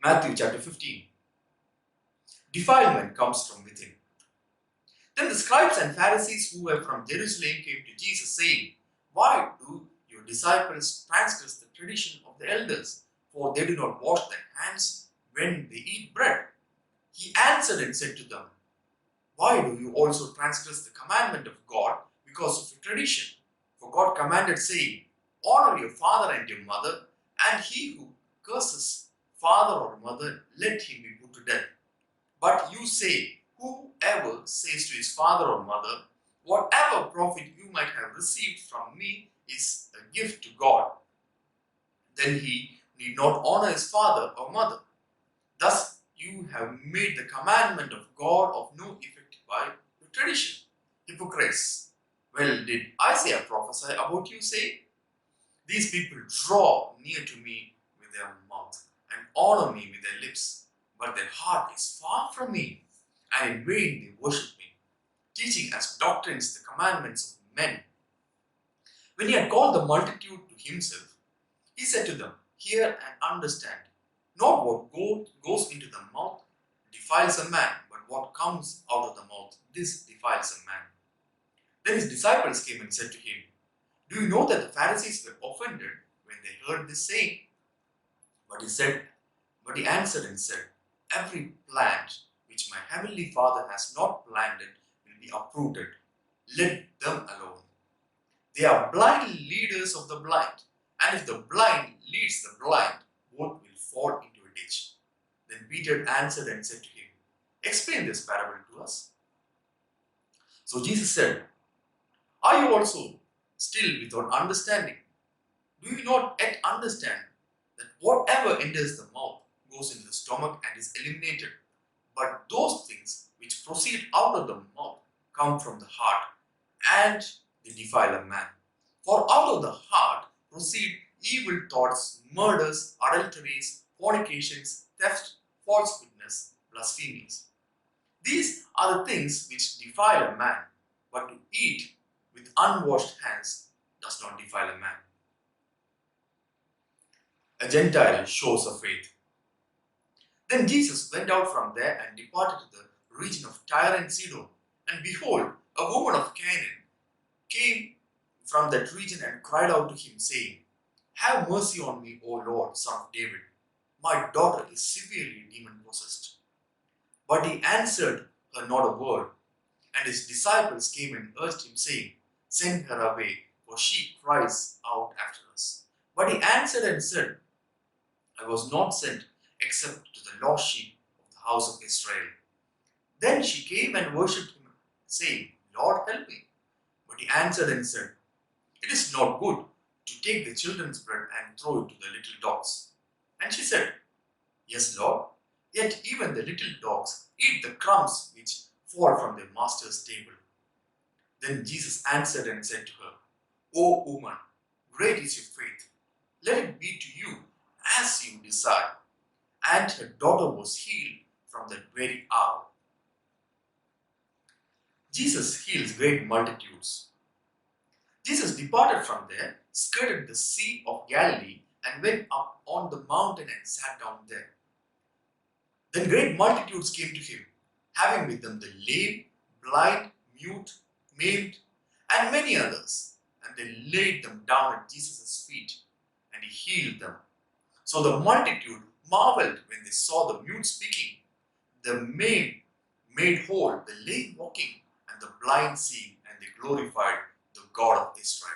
Matthew chapter 15. Defilement comes from within. Then the scribes and Pharisees who were from Jerusalem came to Jesus, saying, "Why do your disciples transgress the tradition of the elders? For they do not wash their hands when they eat bread." He answered and said to them, "Why do you also transgress the commandment of God because of your tradition? For God commanded, saying, 'Honor your father and your mother, and he who curses father or mother, let him be put to death.' But you say, 'Whoever says to his father or mother, whatever profit you might have received from me is a gift to God,' then he need not honor his father or mother. Thus you have made the commandment of God of no effect by your tradition. Hypocrites! Well, did Isaiah prophesy about you, say, 'These people draw near to me with their mouth and honor me with their lips, but their heart is far from me, and in vain they worship me, teaching as doctrines the commandments of men.' When he had called the multitude to himself, he said to them, 'Hear and understand. Not what goes into the mouth defiles a man, but what comes out of the mouth, this defiles a man.' Then his disciples came and said to him, 'Do you know that the Pharisees were offended when they heard this saying?' But he answered and said, 'Every plant which my heavenly Father has not planted will be uprooted. Let them alone. They are blind leaders of the blind, and if the blind leads the blind, both will fall into a ditch.' Then Peter answered and said to him, 'Explain this parable to us.' So Jesus said, 'Are you also still without understanding? Do you not yet understand that whatever enters the mouth goes into the stomach and is eliminated? But those things which proceed out of the mouth come from the heart, and they defile a man. For out of the heart proceed evil thoughts, murders, adulteries, fornications, theft, false witness, blasphemies. These are the things which defile a man, but to eat with unwashed hands does not defile a man." A Gentile shows of faith. Then Jesus went out from there and departed to the region of Tyre and Sidon. And behold, a woman of Canaan came from that region and cried out to him, saying, "Have mercy on me, O Lord, son of David. My daughter is severely demon-possessed." But he answered her not a word. And his disciples came and urged him, saying, "Send her away, for she cries out after us." But he answered and said, "I was not sent except to the lost sheep of the house of Israel." Then she came and worshipped him, saying, "Lord, help me." But he answered and said, "It is not good to take the children's bread and throw it to the little dogs." And she said, "Yes, Lord, yet even the little dogs eat the crumbs which fall from their master's table." Then Jesus answered and said to her, "O woman, great is your faith. Let it be to you as you desire." And her daughter was healed from that very hour. Jesus heals great multitudes. Jesus departed from there, skirted the Sea of Galilee, and went up on the mountain and sat down there. Then great multitudes came to him, having with them the lame, blind, mute, maimed, and many others. And they laid them down at Jesus' feet, and he healed them. So the multitude marveled when they saw the mute speaking, the maimed made whole, the lame walking, and the blind seeing, and they glorified the God of Israel.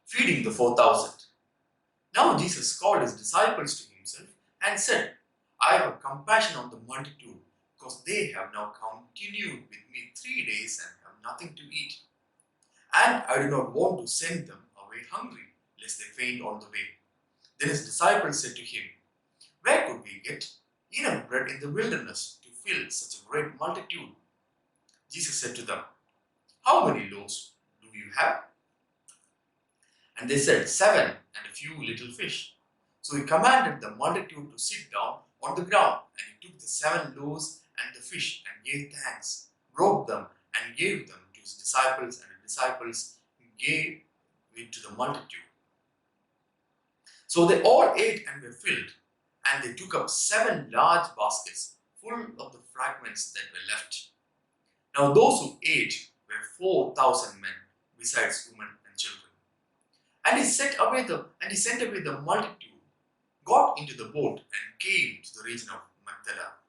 Feeding the 4,000. Now Jesus called his disciples to himself and said, "I have compassion on the multitude, because they have now continued with me 3 days and have nothing to eat. And I do not want to send them away hungry, lest they faint on the way." Then his disciples said to him, "Where could we get enough bread in the wilderness to fill such a great multitude?" Jesus said to them, "How many loaves do you have?" And they said, 7, and a few little fish. So he commanded the multitude to sit down on the ground, and he took the 7 loaves and the fish, and gave thanks, broke them, and gave them to his disciples, and the disciples gave it to the multitude. So they all ate and were filled, and they took up 7 large baskets full of the fragments that were left. Now those who ate were 4,000 men, besides women and children. And he sent away the multitude, got into the boat, and came to the region of Magdala.